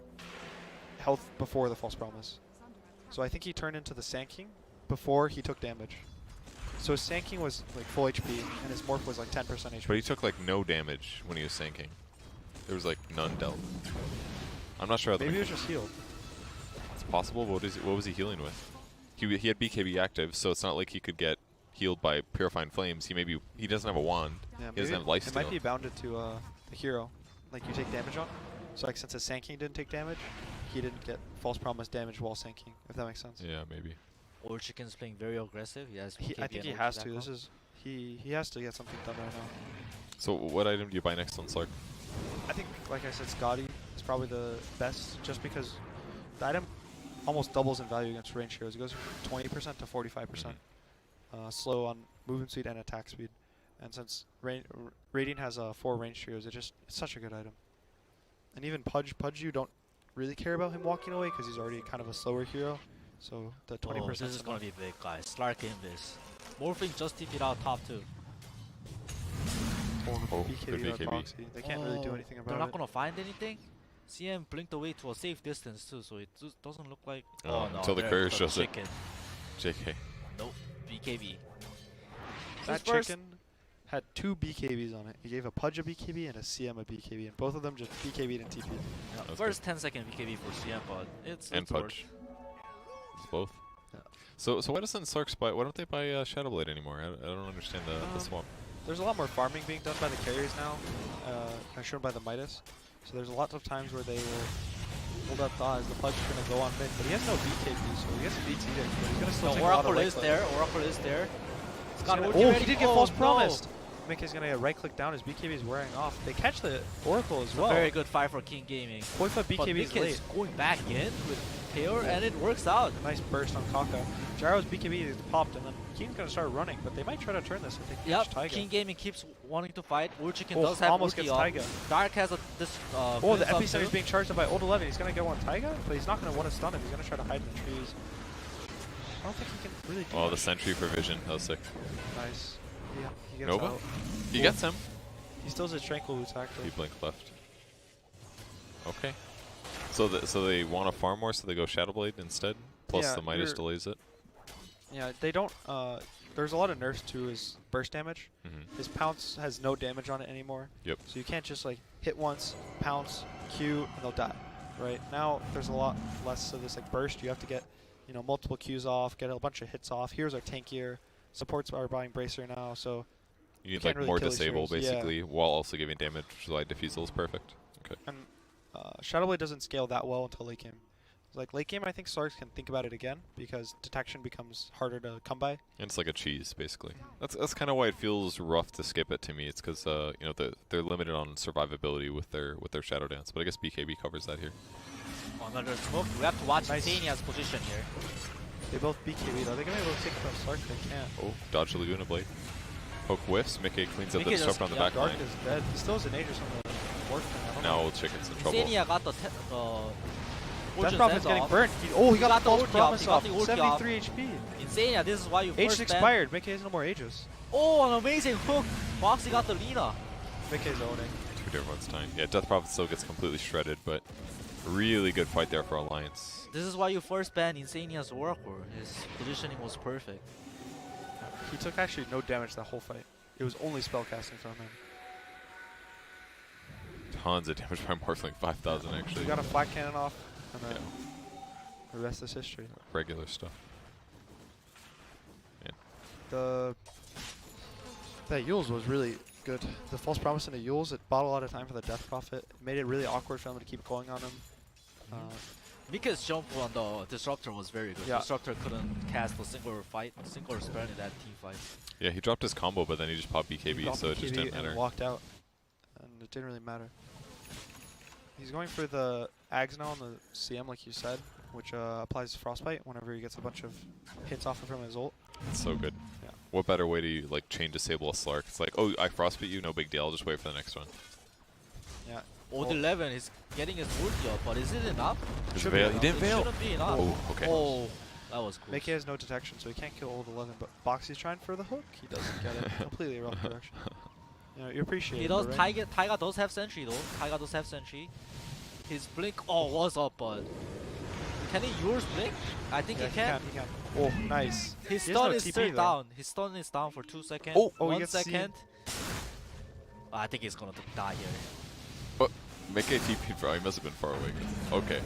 health before the False Promise. So I think he turned into the Sand King before he took damage. So his Sand King was like full HP and his Morph was like 10% HP. But he took like no damage when he was sinking. There was like none dealt. I'm not sure how the Maybe it was just healed. It's possible. What was he healing with? He had BKB active, so it's not like he could get healed by Purifying Flames. He doesn't have a wand. Yeah, He doesn't have it lifesteal. might be bounded to the hero, like you take damage on. So like since his Sand King didn't take damage, he didn't get False Promise damage while Sand King, if that makes sense. Yeah, maybe. Old Chicken's playing very aggressive. He has BKB I think he and has OG to. back This up. is he has to get something done right now. So what item do you buy next on Slark? I think, like I said, Scotty is probably the best, just because the item almost doubles in value against range heroes. It goes from 20% to 45%. Slow on movement speed and attack speed. And since Radiant has 4 range heroes, it's such a good item. And even Pudge, you don't really care about him walking away because he's already kind of a slower hero. So the 20%. Oh, this is gonna be big, guys. Slark Invis. Morphing just TP'd out top 2. Oh, BKB the on BKB. Boxy. They can't really do anything about They're not it. gonna find anything. CM blinked away to a safe distance too, so it just doesn't look like. Oh, no, until the there courier goes shows it. Chicken. JK. Nope, BKB. That His first- chicken had 2 BKBs on it. He gave a Pudge a BKB and a CM a BKB, and both of them just BKB'd and TP'd. Yeah, That's first 10-second BKB for CM, but it's And it's worth. Pudge. It's both. Yeah. So why doesn't Slark buy? Why don't they buy Shadowblade anymore? I don't understand the swap. There's a lot more farming being done by the carriers now, as shown by the Midas. So there's a lot of times where they will hold up as the Pudge is going to go on mid, but he has no BKB, so he has a BT there, but he's going to still No, take a lot of Oracle right is click. there. Oracle is there. It's got Oh, ulti he ready. did get Oh, false no. promised. Mick is going to get right click down. His BKB is wearing off. They catch the Oracle as well. Very good fight for King Gaming. Point for But BKB is Mick late. is going back in with Taylor, and it works out. Nice burst on Kaka. Gyro's BKB is popped, and then Keen's going to start running, but they might try to turn this if they can Yep, catch Taiga. King Gaming keeps wanting to fight. Urchicken Oh, does have almost ulti gets up. Taiga. Dark has a this. Oh, the blitz up epicenter is too. being charged up by Old 11. He's going to get one Taiga, but he's not going to want to stun him. He's going to try to hide in the trees. I don't think he can really do Oh, the much. sentry for vision. That was sick. Nice. Yeah, he gets Nova? out. He gets him. He still has his Tranquil Boots He active. blinked left. Okay. So they want to farm more, so they go Shadowblade instead. Plus Yeah, the Midas you're- delays it. Yeah, they don't. There's a lot of nerfs to his burst damage. His pounce has no damage on it anymore. Yep. So you can't just like hit once, pounce, Q, and they'll die. Right now, there's a lot less of this like burst. You have to get, multiple Qs off, get a bunch of hits off. Heroes are tankier. Supports are buying Bracer now, so You need can't like really more kill these disable heroes. Yeah. basically, while also giving damage. Light Diffusal is perfect. Okay. and Shadowblade doesn't scale that well until late game. Like late game, I think Slarks can think about it again because detection becomes harder to come by. And it's like a cheese, basically. That's kind of why it feels rough to skip it to me. It's because they're limited on survivability with their Shadow Dance. But I guess BKB covers that here. Another smoke. We have to watch Nice. Zania's position here. They both BKB. Are they gonna be able to take out Slark? They can't. Oh, dodge the Laguna Blade. Poke whiffs. Mickey cleans up Mickey the just- disrupt on the yeah, back Dark line. is dead. He still has an Aegis on the Warframe. I don't Now know. Old Chicken's in trouble. Zania got the Death Prophet's getting burnt. He got got the the false ulti off, promise he got off. the ulti 73 HP. Insania, this is why you Aegis first ban. expired. Mickey has no more Aegis. Oh, an amazing hook. Boxy got the Lina. Mickey's owning. Took everyone's time. Yeah, Death Prophet still gets completely shredded, but Really good fight there for Alliance. This is why you first ban Insania's Oracle. His positioning was perfect. He took actually no damage that whole fight. It was only spellcasting from him. Tons of damage by Morphling, 5,000 actually. He got a flat cannon off, and then Yeah. the rest is history. Regular stuff. The Yules was really good. The false promise into Yules, it bought a lot of time for the Death Prophet. It made it really awkward for him to keep going on him. Mika's jump on the Disruptor was very good. Yeah. Disruptor couldn't cast a single spell in that team fight. Yeah, he dropped his combo, but then he just popped He BKB, dropped so it just BKB didn't and matter. walked out, and it didn't really matter. He's going for the Ags now on the CM, like you said, which applies Frostbite whenever he gets a bunch of hits off of from his ult. It's so good. Yeah. What better way to like chain disable a Slark? It's like, oh, I frostbite you, no big deal. I'll just wait for the next one. Yeah. Old 11 is getting his ulti up, but is it enough? His Should veil, be he didn't It veil. shouldn't be enough. Oh, okay. Oh, that was cool. Mickey has no detection, so he can't kill Old 11, but Boxy's trying for the hook. He doesn't get it. Completely wrong direction. You know, you appreciate He it, does. though, right? Taiga does have sentry though. Taiga does have sentry. His blink was up, but can he use blink? I think Yeah, he can. He can. Oh, nice. His He has stun no is TP still though. down. His stun is down for 2 seconds. Oh, he 1 gets seen. second. I think he's gonna die here. But make a TP for, he must have been far away. Okay.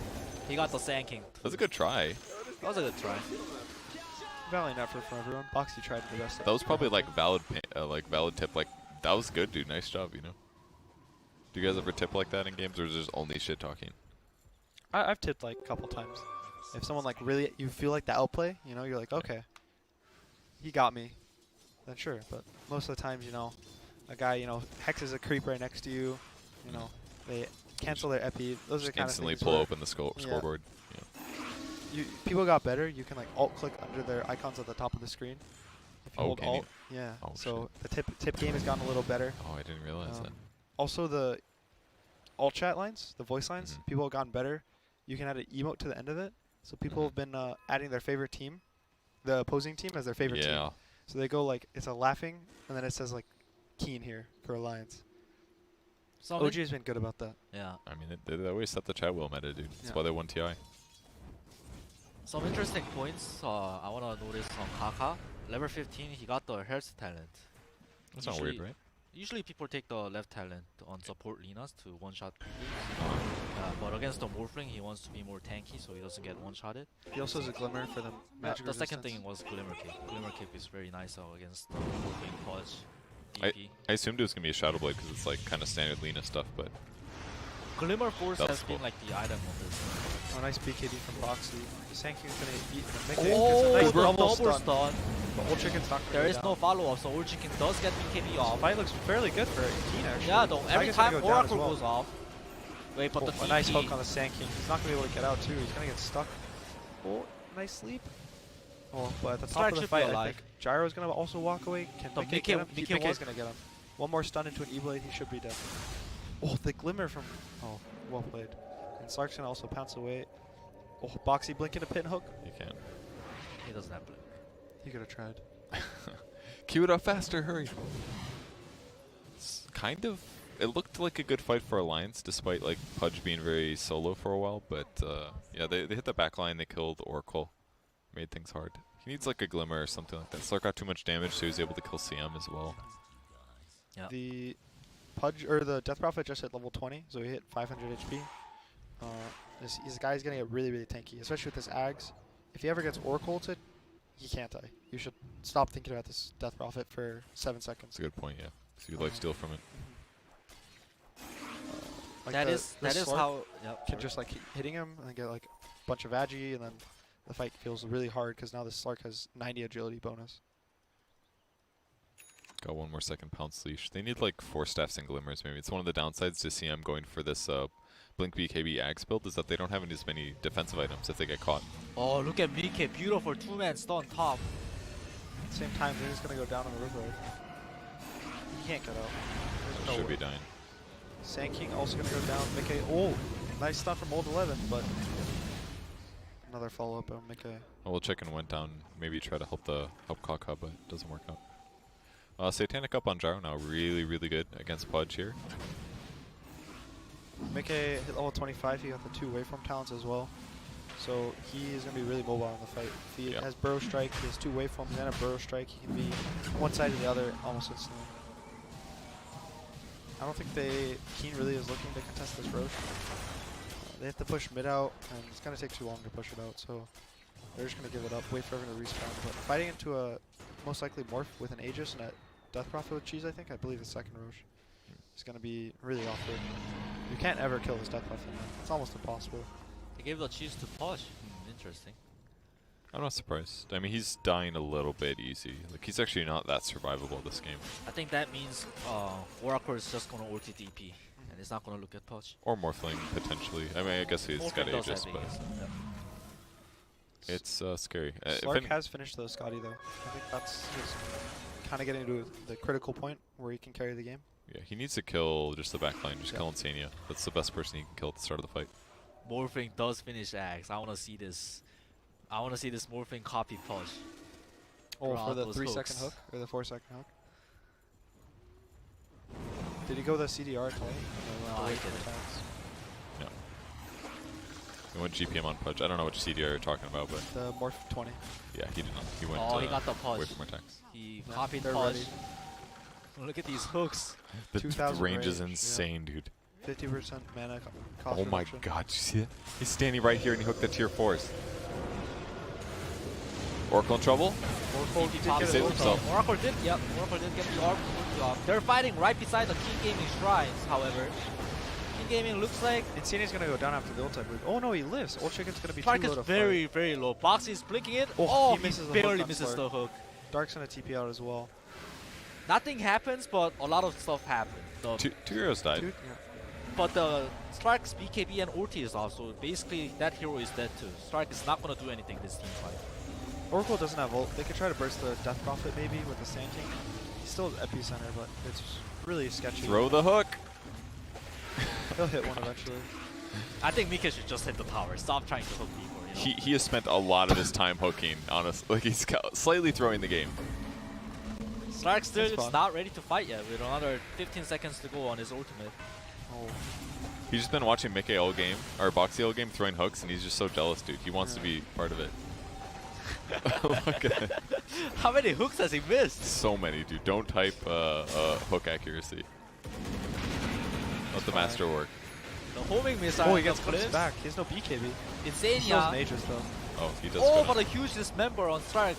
He got the Sand King. That's a good try. That was a good try. Valiant effort from everyone. Boxy tried the best. That was probably like valid tip. Like, that was good, dude. Nice job, you know. Do you guys ever tip like that in games, or is it just only shit talking? I've tipped like a couple times. If someone like really, you feel like the outplay, you know, you're like, okay, he got me, then sure. But most of the times, you know, a guy, you know, hexes a creep right next to you, you know, they cancel their epi. Those are the Just kind of instantly things pull where open the scoreboard. people got better. You can like alt click under their icons at the top of the screen. If you Oh, hold can you? alt, yeah. Oh, So the tip game has gotten a little better. Oh, I didn't realize that. Also the alt chat lines, the voice lines, Mhm. people have gotten better. You can add an emote to the end of it. So people have been adding their favorite team, the opposing team, as their favorite team. Yeah. So they go like, it's a laughing, and then it says like Keen here for Alliance. So OG has been good about that. yeah. I mean, they always set the chat wheel meta, dude. That's Yeah. why they won TI. Some interesting points I wanna notice on Kaka. Level 15, he got the Hearth talent. That's not weird, Usually- right? Usually people take the left talent on support Linas to one-shot creeps. But against the Morphling, he wants to be more tanky, so he doesn't get one-shotted. He also has a Glimmer for the magic The second resistance. thing was Glimmer Cape. Glimmer Cape is very nice against the Morphling Pudge. DP. I assumed it was gonna be a Shadow Blade because it's like kind of standard Lina stuff, but Glimmer Force That's has cool. been like the item on this. Oh, nice BKB from Boxy. Sankey's gonna eat the Mickey. Oh, Gets a the nice double stun. stun. But Old Chicken's not gonna There go is down. no follow-up, so Old Chicken does get BKB off. Fight looks fairly good for Keen actually. Yeah, though, every Tiger's gonna time go down as Oracle well. goes off. Wait, but Oh, the a nice TP hook on the Sand King. He's not gonna be able to get out too. He's gonna get stuck. Oh, nice sleep. Oh, but at the top Stark of the should be fight, I alive. think Gyro's gonna also walk away. Can The Mickey Mickey- get him? Mickey Mickey's was- gonna get him. One more stun into an E-Blade, he should be dead. Oh, the Glimmer from... Oh, well played. And Sark's gonna also pounce away. Oh, Boxy blinking a pin hook. you can't. He doesn't have blink. He could have tried. Queue it up faster, hurry. It's kind of. It looked like a good fight for Alliance, despite like Pudge being very solo for a while. But yeah, they hit the back line. They killed Oracle, made things hard. He needs like a Glimmer or something like that. Slark got too much damage, so he was able to kill CM as well. Yeah. The Pudge or the Death Prophet just hit level 20, so he hit 500 HP. This guy's gonna get really, really tanky, especially with this Ags. If he ever gets Oracle ulted, he can't die. You should stop thinking about this Death Prophet for 7 seconds. That's a good point, yeah. So you life steal from it. Like That the is Slark how. Yep. can just like keep hitting him and get like a bunch of agi, and then the fight feels really hard because now the Slark has 90 agility bonus. Got one more second pounce leash. They need like 4 staffs and glimmers maybe. It's one of the downsides to CM going for this Blink BKB Axe build is that they don't have as many defensive items if they get caught. Oh, look at BK, beautiful two-man stun top. At the same time, they're just gonna go down on the river. He can't get out. There's no Should way. be dying. Sand King also gonna go down. Mickey, oh, nice stun from Old 11, but another follow up on Mickey. Well, Chicken went down. Maybe try to help Kaka, but it doesn't work out. Satanic up on Gyro now. Really, really good against Pudge here. Mickey hit level 25. He got the 2 waveform talents as well. So he is going to be really mobile in the fight. If he has Burrow Strike, he has 2 waveforms and a Burrow Strike. He can be one side or the other almost instantly. I don't think Keen really is looking to contest this Roche. They have to push mid out, and it's going to take too long to push it out. So they're just going to give it up, wait for everyone to respawn. But fighting into a most likely morph with an Aegis and a Death Prophet with Cheese, I believe the second Roche is going to be really awkward. You can't ever kill this Death Prophet, man. It's almost impossible. They gave the cheese to Posh. Interesting. I'm not surprised. I mean, he's dying a little bit easy. Like, he's actually not that survivable this game. I think that means Oracle is just going to ulti DP, and he's not going to look at Posh. Or Morphling, potentially. I mean, I guess he's got Aegis, but it's scary. Slark has finished the Scotty, though. I think that's kind of getting to the critical point where he can carry the game. Yeah, he needs to kill just the backline, just kill Insania. That's the best person he can kill at the start of the fight. Morphing does finish Axe. I want to see this. I want to see this Morphing copy Posh. Oh, for the 3-second hook or the 4-second hook. Did he go the CDR at all? No, he didn't. No. He went GPM on Pudge. I don't know which CDR you're talking about, but the Morph 20. Yeah, he did not. He went. He got the Pudge. Away from attacks. He copied Pudge. Look at these hooks. The range is insane, dude. 50% mana cost. Oh my god, you see it? He's standing right here and he hooked the tier 4s. Oracle in trouble? Oracle did saved himself. Oracle did get the Oracle off. They're fighting right beside the King Gaming shrines, however. King Gaming looks like Insania's gonna go down after the ult, I believe. Oh no, he lives. Ult Chicken's gonna be Slark too low is to very, fight. very low. Boxy's blinking it. Oh, he misses misses barely misses the hook. Dark's gonna TP out as well. Nothing happens, but a lot of stuff happens. Two heroes died. But the Slark's BKB and ulti is off, so basically that hero is dead too. Slark is not gonna do anything this team fight. Oracle doesn't have ult. They could try to burst the Death Prophet maybe with the Sand King. He still has Epicenter, but it's really sketchy. Throw the hook! He'll hit one eventually. I think Mika should just hit the tower. Stop trying to hook people, you know? He has spent a lot of his time hooking, honestly. Like, he's slightly throwing the game. Slark still is not ready to fight yet with another 15 seconds to go on his ultimate. Oh. He's just been watching Mickey all game, or Boxy all game, throwing hooks, and he's just so jealous, dude. He wants to be part of it. Look at it. How many hooks has he missed? So many, dude. Don't type hook accuracy. Let the master work. The homing missile. Oh, he gets clipped back. He has no BKB. Insania. He has an Aegis though. Oh, he does. Oh, but a huge dismember on Slark.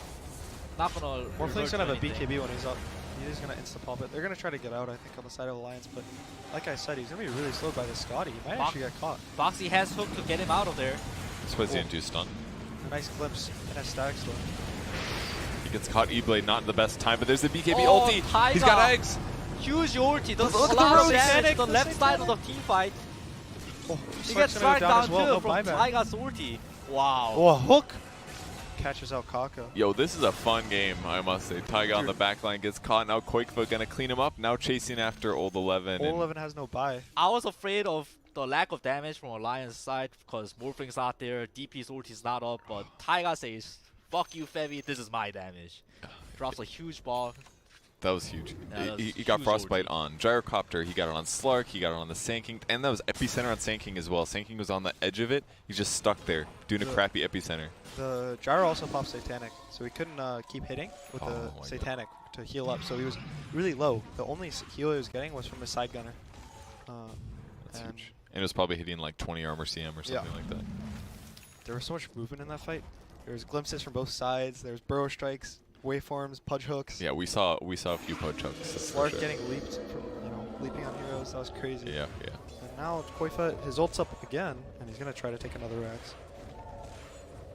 Not gonna. Morphling's gonna have a BKB when he's up. He's gonna insta pop it. They're gonna try to get out, I think, on the side of Alliance, but like I said, he's gonna be really slowed by the Scotty. He might actually get caught. Boxy has hook to get him out of there. That's why he's gonna do stun. A nice glimpse and a static stun. He gets caught E-Blade, not in the best time, but there's the BKB Oh, ulti. Taiga. He's got eggs. Huge ulti. Does Look a at lot the of road damage panic. to the left side of the team fight. Oh, He gets Slark down too no from buyback. Taiga's ulti. Wow. Oh, a hook! Catches out Kaka. Yo, this is a fun game, I must say. Taiga on the backline gets caught. Now Quakefoot gonna clean him up. Now chasing after Old 11. Old 11 has no buy. I was afraid of the lack of damage from Alliance side because Morphing's not there, DP's ulti's not up, but Taiga says, fuck you, Fevy, this is my damage. Drops a huge ball. That was huge. Yeah, He got huge Frostbite ulti. on Gyrocopter, he got it on Slark, he got it on the Sand King, and that was Epicenter on Sand King as well. Sand King was on the edge of it. He's just stuck there, doing a crappy Epicenter. The Gyro also popped Satanic, so he couldn't keep hitting with Oh the my Satanic to heal up, so he was really low. The only heal he was getting was from his side gunner. That's huge. And it was probably hitting like 20 armor CM or something like that. There was so much movement in that fight. There was glimpses from both sides. There was burrow strikes, waveforms, pudge hooks. Yeah, we saw a few pudge hooks. Slark getting leaped from, leaping on heroes. That was crazy. Yeah. And now Koifa, his ult's up again, and he's gonna try to take another Rax.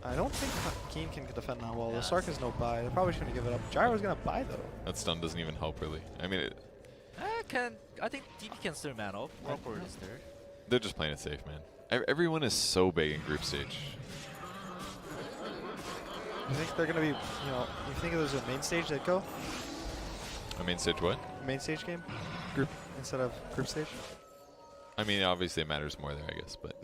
I don't think Keen can defend that well. The Slark has no buy. They're probably just gonna give it up. Gyro's gonna buy though. That stun doesn't even help really. I mean, I think DP can still man up. Rockford is there. they're just playing it safe, man. Everyone is so big in group stage. You think they're gonna be, you think if there's a main stage they'd go? I mean, stage what? Main stage game? Group instead of group stage? I mean, obviously it matters more there, I guess. But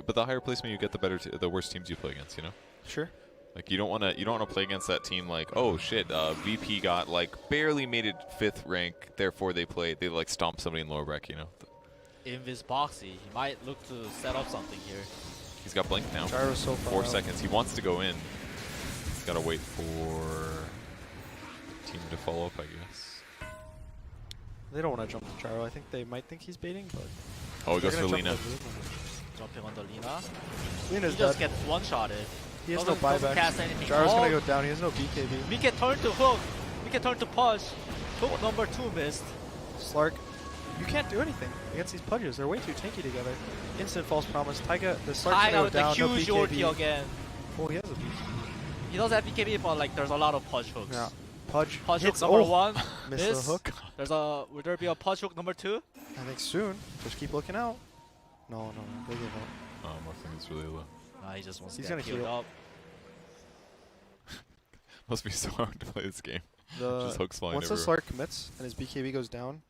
but the higher placement you get, the worse teams you play against. You know. Sure. Like you don't want to play against that team like, oh shit, VP got like barely made it 5th rank, therefore they like stomp somebody in lower rec. You know. Invis Boxy. He might look to set up something here. He's got blink now. Gyro's so far 4 out. seconds. He wants to go in. He's got to wait for team to follow up, I guess. They don't want to jump the Gyro. I think they might think he's baiting, but Oh, he they're goes for gonna jump Lina. the blue. Jumping on the Lina. Lena's He just dead. gets one-shotted. He has no Doesn't buyback. cast anything. Gyro's Oh, gonna go down. He has no BKB. We can turn to hook. We can turn to punch. Hook number 2 missed. Slark, you can't do anything against these Pudges. They're way too tanky together. Instant false promise. Taiga, the Slark's Taiga gonna with go the down. No huge BKB. ulti again. Oh, he has a BKB. He does have BKB, but like there's a lot of punch hooks. Yeah. Pudge Punch hook hits. number Oh, 1. missed miss. the hook. Will there be a punch hook number 2? I think soon. Just keep looking out. No. They give up. Oh, Morphling is really low. Nah, he just wants He's to get gonna healed heal. up. Must be so hard to play this game. The Just hooks flying once the everywhere. Slark commits and his BKB goes down,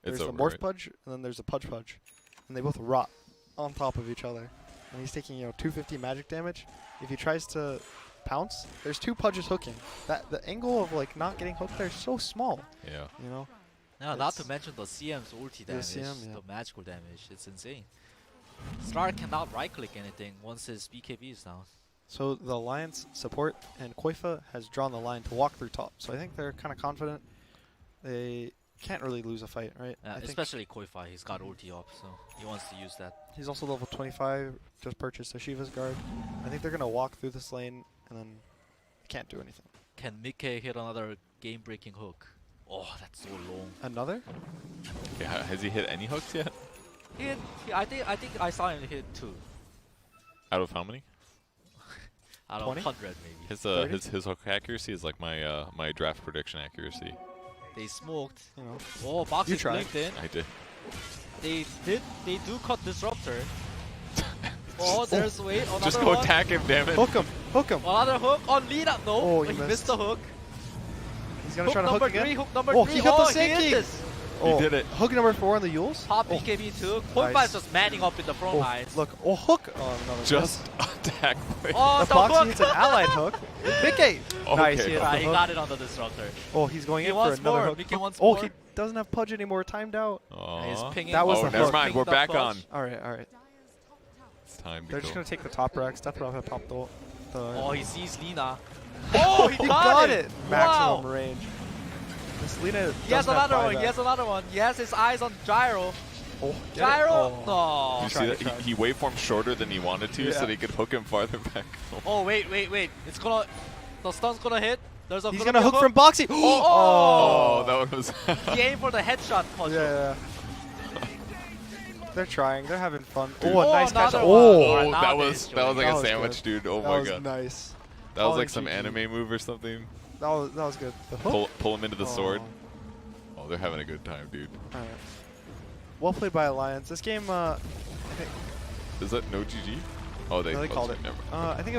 It's there's the over, Morph right? Pudge and then there's the Pudge, and they both rot on top of each other. And he's taking 250 magic damage. If he tries to pounce, there's 2 Pudges hooking. The angle of like not getting hooked there is so small. Yeah. You know. No, not It's- to mention the CM's ulti The damage, CM, yeah. the magical damage. It's insane. Star cannot right-click anything once his BKB is down. So the Alliance support and Koifa has drawn the line to walk through top. So I think they're kind of confident. They can't really lose a fight, right? I think Especially Koifa, he's got ulti up, so he wants to use that. he's also level 25. Just purchased a Shiva's guard. I think they're gonna walk through this lane and then can't do anything. Can Mickey hit another game-breaking hook? Oh, that's so long. Another? Yeah. Has he hit any hooks yet? I think I saw him hit 2 Out of how many? out of 20? 100 maybe. His hook accuracy is like my my draft prediction accuracy. They smoked. You know. Oh, Box You is tried. blinked in. I did. They do cut Disruptor. Oh, there's wait, another Just go one. attack him, damn it. Hook him! Hook him! Another hook on Lina. No, Oh, he he missed missed. the hook. He's gonna Hook try to number hook 3, again. hook number Oh, 3. he hit the he same hit key. this. Oh, did it. Hook number 4 on the Yules. Pop Oh, BKB too. Koifa nice. is just manning up in the front oh, lines. look. Oh, hook! Oh, no. Just attack. Oh, The the Foxy hook. hits an allied hook. Mickey! Okay. Nice. He hit Yeah, the he hook. got it on the Disruptor. Oh, he's going He in for wants another more. hook. Mickey wants Oh, more. he doesn't have Pudge anymore. Timed out. He's Aw. pinging. That was Oh, the never hook. mind. We're Pinging the back clutch. on. All right. It's time to They're go. just gonna take the top racks. Death Rock at top though. Oh, he sees Lina. Oh, he He got, it! Wow. Maximum range. This Lina He has doesn't have another one. buyback. He has another one. He has his eyes on Gyro. Oh, get it? Gyro. Oh. You No. see Tried, that tried. he waveformed shorter than he wanted to, so Yeah. that he could hook him farther back. Oh, wait. It's gonna. The stun's gonna hit. There's a. He's be gonna a hook from Boxy. Oh, that one was. He aimed for the headshot punch. Yeah. They're trying. They're having fun. Dude. Oh, a nice catch. another Oh, one. Oh, now that they was enjoy like That a was sandwich, dude. Oh that my was god. nice. That was Oh, like some GG. anime move or something. That was good. The hook. Pull him into the sword. Oh. Oh, they're having a good time, dude. All right. Well played by Alliance. This game, I think Is that no GG? Oh, they called it. Never mind. I think.